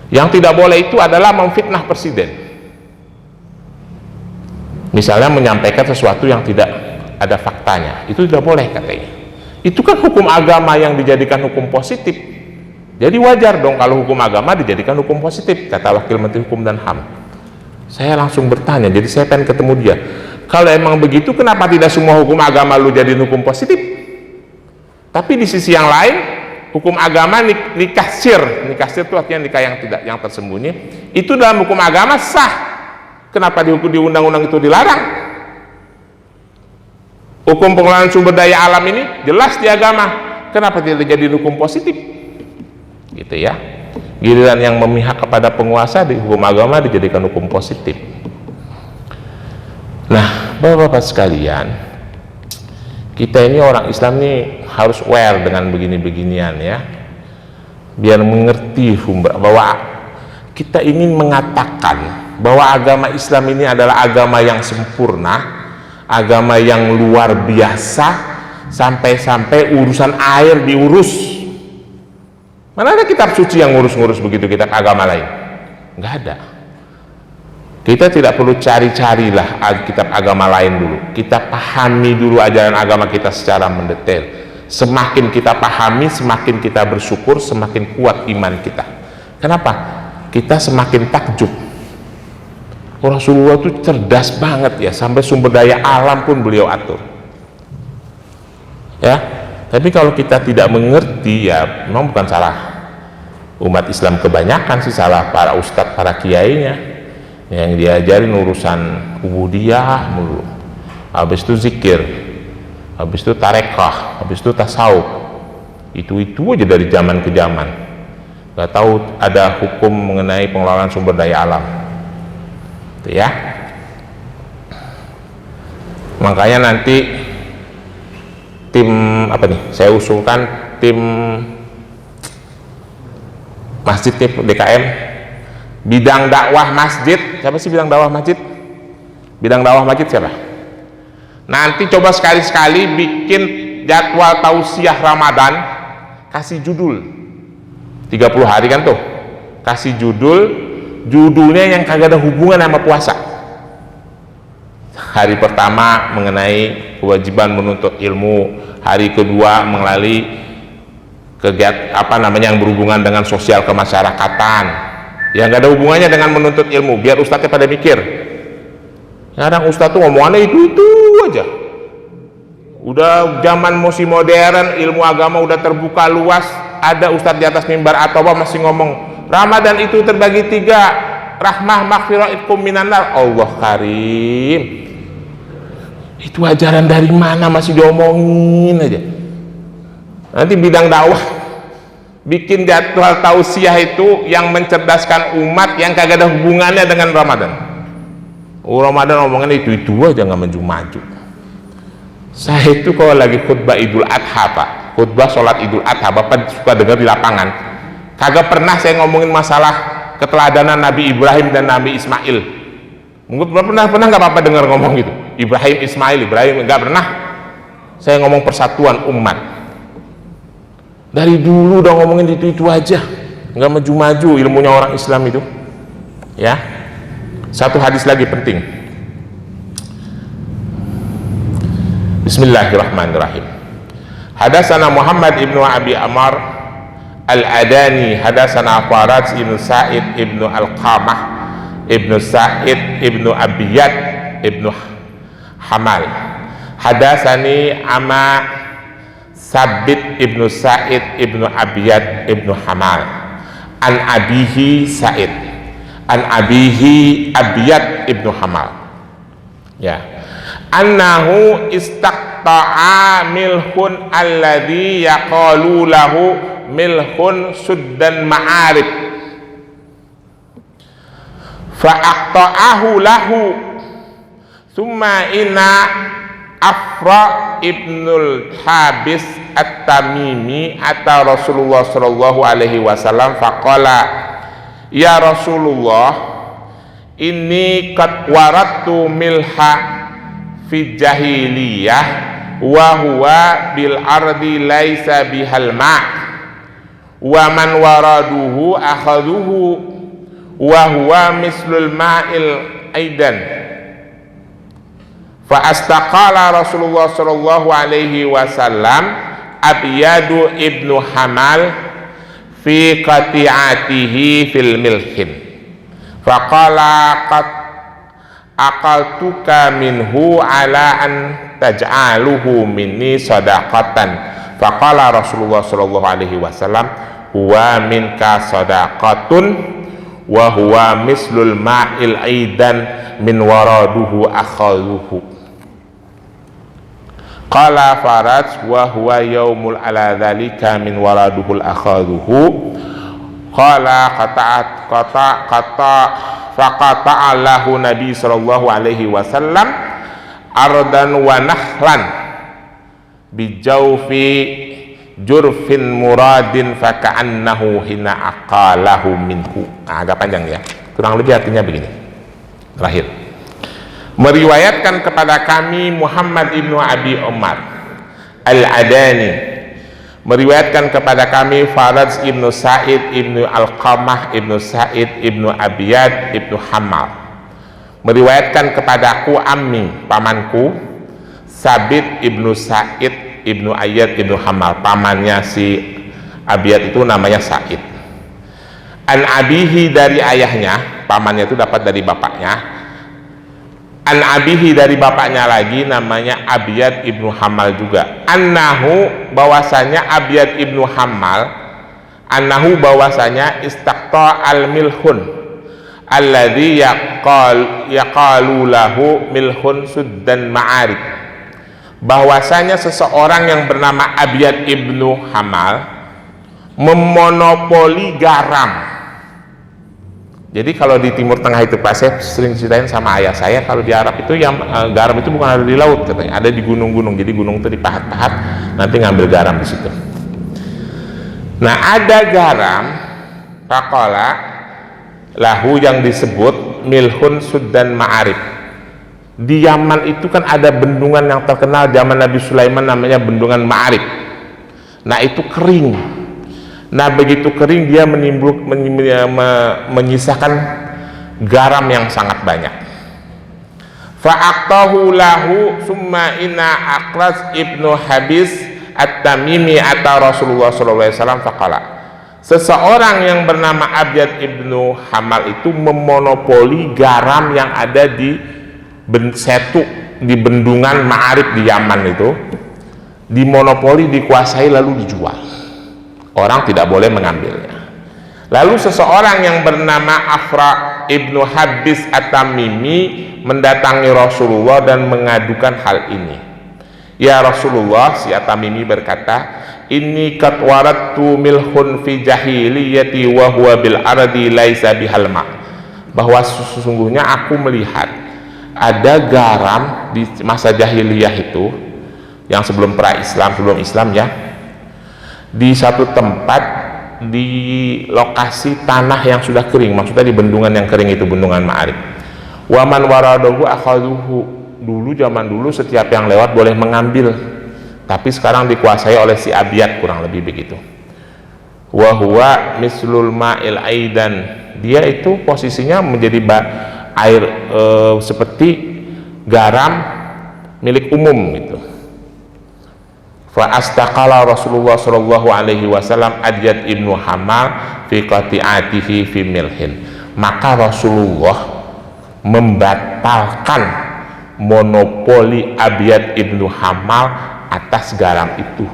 yang tidak boleh itu adalah memfitnah presiden, misalnya menyampaikan sesuatu yang tidak ada faktanya, itu tidak boleh katanya. Itu kan hukum agama yang dijadikan hukum positif, jadi wajar dong kalau hukum agama dijadikan hukum positif, kata Wakil Menteri Hukum dan HAM. Saya langsung bertanya, jadi saya pengen ketemu dia, kalau emang begitu kenapa tidak semua hukum agama lu jadiin hukum positif? Tapi di sisi yang lain, hukum agama nikah sir itu artinya nikah yang tidak, yang tersembunyi, itu dalam hukum agama sah. Kenapa di undang-undang itu dilarang? Hukum pengelolaan sumber daya alam ini jelas di agama, kenapa tidak jadi hukum positif? Gitu ya. Giliran yang memihak kepada penguasa di hukum agama dijadikan hukum positif. Nah, Bapak-bapak sekalian, kita ini orang Islam ini harus aware dengan begini-beginian ya, biar mengerti bahwa kita ingin mengatakan bahwa agama Islam ini adalah agama yang sempurna, agama yang luar biasa, sampai-sampai urusan air diurus. Mana ada kitab suci yang ngurus-ngurus begitu kitab agama lain? Nggak ada. Kita tidak perlu cari-carilah kitab agama lain dulu, kita pahami dulu ajaran agama kita secara mendetail. Semakin kita pahami, semakin kita bersyukur, semakin kuat iman kita. Kenapa? Kita semakin takjub. Rasulullah itu cerdas banget ya, sampai sumber daya alam pun beliau atur ya. Tapi kalau kita tidak mengerti ya memang bukan salah umat Islam kebanyakan sih, salah para ustadz, para kiainya yang diajarin urusan ubudiyah mulu, habis itu zikir, habis itu tarekah, habis itu tasawuf, itu aja dari zaman ke zaman, nggak tahu ada hukum mengenai pengelolaan sumber daya alam itu ya. Makanya nanti tim apa nih, saya usulkan tim masjid DKM bidang dakwah masjid. Siapa sih bidang dakwah masjid? Bidang dakwah masjid siapa? Nanti coba sekali-sekali bikin jadwal tausiah Ramadan, kasih judul 30 hari kan tuh, kasih judulnya yang kagak ada hubungan sama puasa. Hari pertama mengenai kewajiban menuntut ilmu, hari kedua mengenai kegiatan yang berhubungan dengan sosial kemasyarakatan, yang gak ada hubungannya dengan menuntut ilmu, biar ustadznya pada mikir. Kadang ustadz tuh ngomongannya itu aja. Udah zaman musik modern, ilmu agama udah terbuka luas, ada ustadz di atas mimbar atau apa masih ngomong Ramadan itu terbagi 3, rahmah, maghfirah, itqum minan nar. Allah karim, itu ajaran dari mana masih diomongin aja. Nanti bidang dakwah bikin jadwal tausiah itu yang mencerdaskan umat, yang kagak ada hubungannya dengan Ramadan. Ramadan omongan itu aja, nggak maju-maju. Saya itu kalau lagi khutbah Idul Adha Pak, khutbah sholat Idul Adha, Bapak suka dengar di lapangan, kagak pernah saya ngomongin masalah keteladanan Nabi Ibrahim dan Nabi Ismail. Mungkin pernah nggak Bapak dengar ngomong gitu, Ibrahim nggak pernah. Saya ngomong persatuan umat. Dari dulu udah ngomongin itu aja, nggak maju-maju ilmunya orang Islam itu ya. Satu hadis lagi penting. Bismillahirrahmanirrahim. Hadasana Muhammad ibnu Abi Amar Al-Adani, hadasana Faraz ibnu Sa'id ibnu Al-Qamah ibnu Sa'id ibnu Abiyad ibnu Hamal, hadasani Ama Sabit ibnu Sa'id ibnu Abiyad ibnu Hamal, an abihi Sa'id, an abihi Abiyad ibnu Hamal ya, annahu istaqta'a milhun alladhi yaqalu lahu milhun suddan ma'arib fa'aqta'ahu lahu thumma inna Afra ibnul Habis at-Tamimi ata Rasulullah sallallahu alaihi wasallam faqala ya Rasulullah inni qad waradtu milha fi jahiliyah wa huwa bil ardi laisa bihal ma' wa man waraduhu akhadhuhu wa huwa mislul ma'il aidan. Fa astaqala Rasulullah sallallahu alaihi wasallam Abyadu ibnu Hamal fi qati'atihi fil milhin faqala qad aqaltuka minhu ala an taj'aluhu minni sadaqatan faqala Rasulullah sallallahu alaihi wasallam huwa minka sadaqatun wa huwa mislul ma'il aidan min waraduhu akhaluhu. Qala Faraj wa huwa yaumul ala dzalika min waraduhul akhaduhu. Qala faqata'alahu Nabi sallallahu alaihi wasallam ardan wa nahlan bijawfi jurfin muradin faka'annahu hina aqalahu minhu. Agak panjang ya, kurang lebih artinya begini. Terakhir, meriwayatkan kepada kami Muhammad ibnu Abi Umar Al-Adani, meriwayatkan kepada kami Faraj ibnu Sa'id ibnu Al-Qamah ibnu Sa'id ibnu Abiyad ibnu Hamal, meriwayatkan kepadaku ammi, pamanku Sabit ibnu Sa'id ibnu Ayyad ibnu Hamal, pamannya si Abiyad itu namanya Sa'id. An abihi, dari ayahnya, pamannya itu dapat dari bapaknya. An abihi, dari bapaknya lagi, namanya Abyad ibnu Hamal juga. Annahu, bahwasanya Abyad ibnu Hamal, annahu, bahwasanya istaqta al-milhun alladhi yaqalu lahu milhun suddan ma'arib, bahwasanya seseorang yang bernama Abyad ibnu Hamal memonopoli garam. Jadi kalau di Timur Tengah itu Pak, saya sering ceritain sama ayah saya, kalau di Arab itu yang garam itu bukan ada di laut katanya, ada di gunung-gunung. Jadi gunung itu dipahat-pahat, nanti ngambil garam di situ. Nah, ada garam faqala lahu yang disebut milhun suddan ma'arib. Di Yaman itu kan ada bendungan yang terkenal zaman Nabi Sulaiman, namanya bendungan Ma'arib. Nah, itu kering. Nah, begitu kering dia menyisakan garam yang sangat banyak. Fa'aqtahu lahu summa inna Aqras ibnu Habis at-Tamimi ata Rasulullah sallallahu alaihi wasallam faqala. Seseorang yang bernama Abyad ibnu Hamal itu memonopoli garam yang ada di setu di bendungan Ma'arib di Yaman itu, dimonopoli, dikuasai, lalu dijual. Orang tidak boleh mengambilnya. Lalu seseorang yang bernama Afra ibnu Habis at-Tamimi mendatangi Rasulullah dan mengadukan hal ini. Ya Rasulullah, si at-Tamimi berkata, inni qad waradtu milhun fi jahiliyati wa huwa bil ardi laisa bihal ma, bahwa sesungguhnya aku melihat ada garam di masa jahiliyah itu, yang sebelum pra-Islam, sebelum Islam ya, di satu tempat di lokasi tanah yang sudah kering, maksudnya di bendungan yang kering itu, bendungan Ma'arib. Waman waradohu akhaduhu, dulu zaman dulu setiap yang lewat boleh mengambil, tapi sekarang dikuasai oleh si Abyad, kurang lebih begitu. Wa huwa mislul ma'il aidan, dia itu posisinya menjadi air seperti garam milik umum gitu. Fa astaqala Rasulullah sallallahu alaihi wasallam Abyad ibnu Hamal fi qati'atihi fi milhin, maka Rasulullah membatalkan monopoli Abyad ibnu Hamal atas garam itu.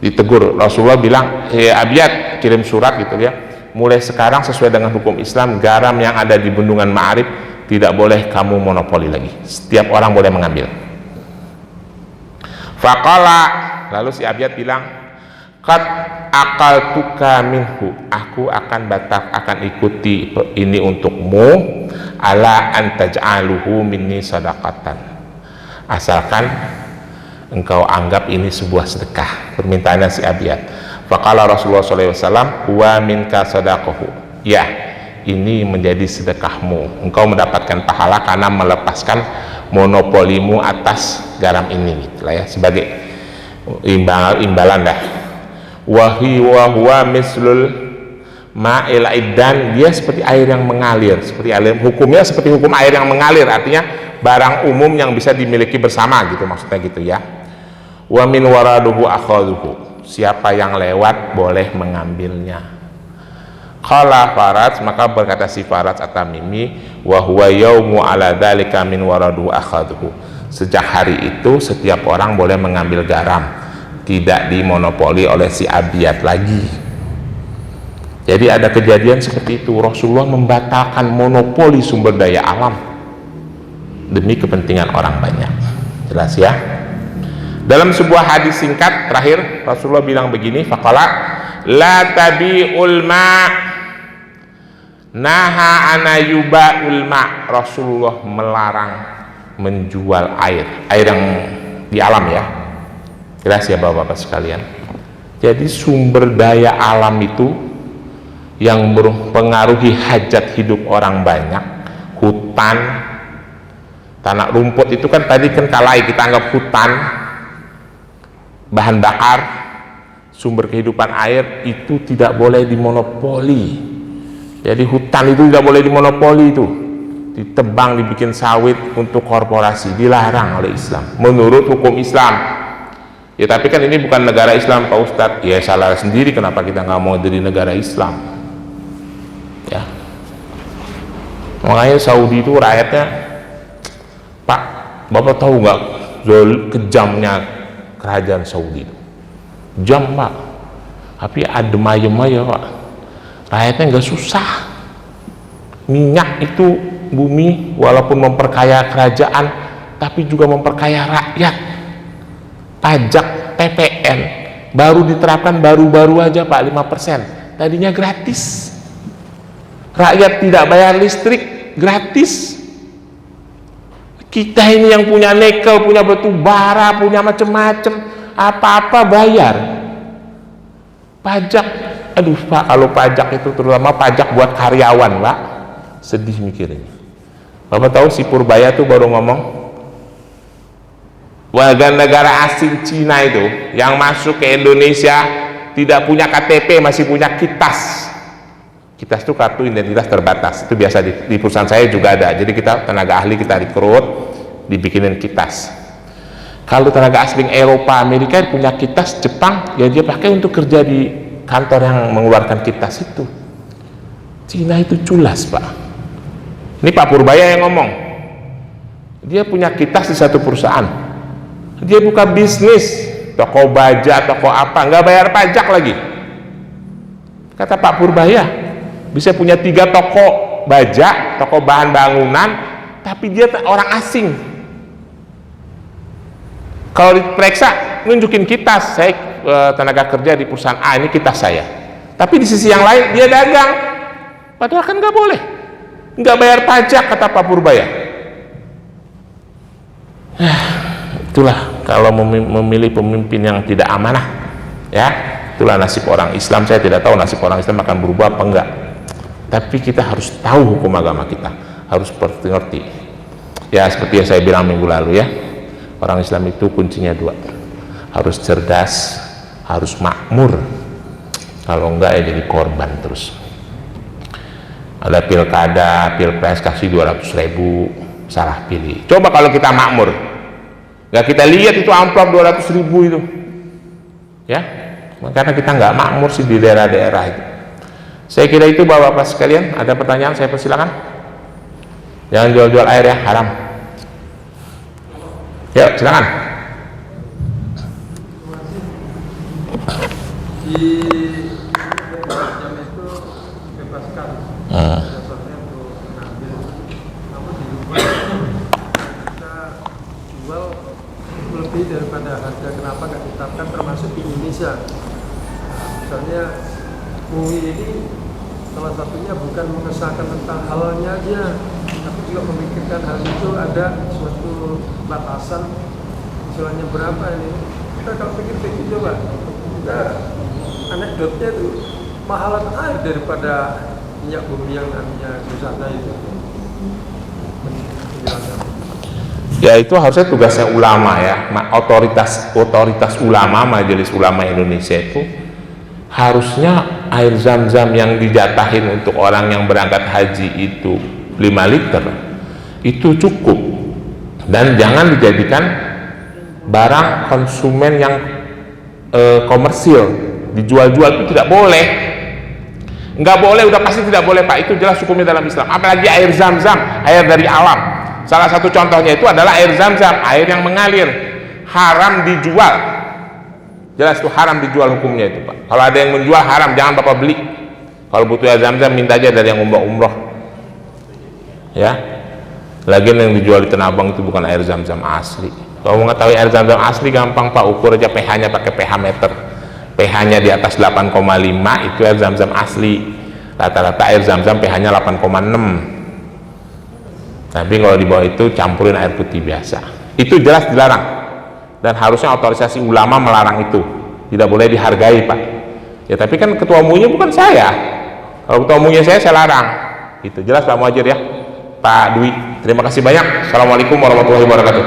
Ditegur, Rasulullah bilang, Abyad, kirim surat gitu ya, mulai sekarang sesuai dengan hukum Islam, garam yang ada di bendungan Ma'arib tidak boleh kamu monopoli lagi, setiap orang boleh mengambil. Faqala, lalu si Abyad bilang, qad aqaltuka minhu, aku akan ikuti ini untukmu, ala an taj'aluhu minni sadaqatan, asalkan engkau anggap ini sebuah sedekah. Permintaannya si Abiyat. Faqala Rasulullah SAW, wa minka sadaqahu. Ya, ini menjadi sedekahmu. Engkau mendapatkan pahala karena melepaskan monopolimu atas garam ini, gitu lah ya, sebagai imbalan dah. Wa huwa mislul ma'il iddan, dia seperti air yang mengalir, seperti air, hukumnya seperti hukum air yang mengalir, artinya barang umum yang bisa dimiliki bersama, gitu maksudnya, gitu ya. Wa min waraduhu akhaduhu, siapa yang lewat boleh mengambilnya. Qala Faraj, maka berkata si Faraj At-Tamimi, wa huwa yaumu ala dzalika min waraduhu akhaduhu, sejak hari itu setiap orang boleh mengambil garam, tidak dimonopoli oleh si Abiyat lagi. Jadi ada kejadian seperti itu, Rasulullah membatalkan monopoli sumber daya alam demi kepentingan orang banyak. Jelas ya. Dalam sebuah hadis singkat terakhir, Rasulullah bilang begini, faqala la tabi'ul ma' naha ana yuba'ul ma'. Rasulullah melarang menjual air yang di alam ya. Jelas ya Bapak-bapak sekalian. Jadi sumber daya alam itu yang mempengaruhi hajat hidup orang banyak, hutan, tanah rumput itu kan tadi kan kalai kita anggap hutan, bahan bakar, sumber kehidupan air itu tidak boleh dimonopoli. Jadi hutan itu tidak boleh dimonopoli, itu ditebang, dibikin sawit untuk korporasi, dilarang oleh Islam menurut hukum Islam ya. Tapi kan ini bukan negara Islam Pak Ustadz, ya salah sendiri kenapa kita nggak mau jadi negara Islam ya. Makanya Saudi itu rakyatnya, Pak, Bapak tahu nggak kejamnya kerajaan Saudi itu? Jam Pak, tapi adem ayem aja Pak, rakyatnya nggak susah. Minyak itu bumi walaupun memperkaya kerajaan tapi juga memperkaya rakyat. Pajak PPN baru diterapkan baru-baru aja Pak, 5%, tadinya gratis. Rakyat tidak bayar listrik, gratis. Kita ini yang punya nikel, punya batu bara, punya macam-macam, apa-apa bayar pajak. Aduh Pak, kalau pajak itu terutama pajak buat karyawan Pak, sedih mikirnya. Bapak tahu si Purbaya tuh baru ngomong, warga negara asing Cina itu yang masuk ke Indonesia tidak punya KTP, masih punya kitas. Kitas itu kartu identitas terbatas, itu biasa di perusahaan saya juga ada. Jadi kita tenaga ahli kita rekrut, dibikinin kitas. Kalau tenaga asing Eropa, Amerika punya kitas, Jepang ya dia pakai untuk kerja di kantor yang mengeluarkan kitas itu. Cina itu culas Pak. Ini Pak Purbaya yang ngomong, dia punya kitas di satu perusahaan, dia buka bisnis toko baja, toko apa, nggak bayar pajak lagi. Kata Pak Purbaya, bisa punya 3 toko baja, toko bahan bangunan, tapi dia orang asing. Kalau diperiksa, nunjukin kitas, saya tenaga kerja di perusahaan A, ini kitas saya. Tapi di sisi yang lain dia dagang, padahal kan nggak boleh, nggak bayar pajak, kata Pak Purbaya. Itulah kalau memilih pemimpin yang tidak amanah, ya itulah nasib orang Islam. Saya tidak tahu nasib orang Islam akan berubah apa enggak, tapi kita harus tahu hukum agama kita, harus ngerti. Ya seperti yang saya bilang minggu lalu ya, orang Islam itu kuncinya 2, harus cerdas, harus makmur. Kalau enggak ya jadi korban terus. Ada pilkada, pilpres kasih 200.000, salah pilih. Coba kalau kita makmur, nggak kita lihat itu amplop 200.000 itu, ya, karena kita nggak makmur sih di daerah-daerah itu. Saya kira itu Bapak-bapak sekalian. Ada pertanyaan, saya persilakan. Jangan jual-jual air ya, haram. Yuk silakan. Di jam itu bebaskan dasarnya untuk mengambil, namun di luar kita jual lebih daripada harga. Kenapa nggak ditetapkan termasuk di Indonesia? Misalnya MUI ini salah satunya bukan mengesahkan tentang halalnya aja, tapi juga memikirkan hal itu ada suatu batasan, istilahnya berapa ini. Kita kalau pikir-pikir coba, kita anekdotnya itu mahalan air daripada minyak bumi yang namanya Nusantara itu. Ya itu harusnya tugasnya ulama ya, otoritas ulama, Majelis Ulama Indonesia itu harusnya air zam-zam yang dijatahin untuk orang yang berangkat haji itu 5 liter itu cukup, dan jangan dijadikan barang konsumen yang komersil, dijual-jual itu tidak boleh, nggak boleh, udah pasti tidak boleh Pak, itu jelas hukumnya dalam Islam. Apalagi air zam-zam, air dari alam. Salah satu contohnya itu adalah air zam-zam, air yang mengalir, haram dijual, jelas itu haram dijual hukumnya itu Pak. Kalau ada yang menjual haram, jangan Bapak beli. Kalau butuh air zam-zam minta aja dari yang umroh ya. Lagian yang dijual di Tanah Abang itu bukan air zam-zam asli. Kalau mau mengetahui air zam-zam asli gampang Pak, ukur aja pH nya pakai pH meter, pH nya di atas 8,5 itu air zam-zam asli. Rata-rata air zam-zam pH nya 8,6. Tapi kalau di bawah itu campurin air putih biasa, itu jelas dilarang, dan harusnya otorisasi ulama melarang itu, tidak boleh dihargai Pak ya. Tapi kan ketua umumnya bukan saya, kalau ketua umumnya saya larang, itu jelas Pak Muhajir ya, Pak Dwi. Terima kasih banyak. Assalamualaikum warahmatullahi wabarakatuh.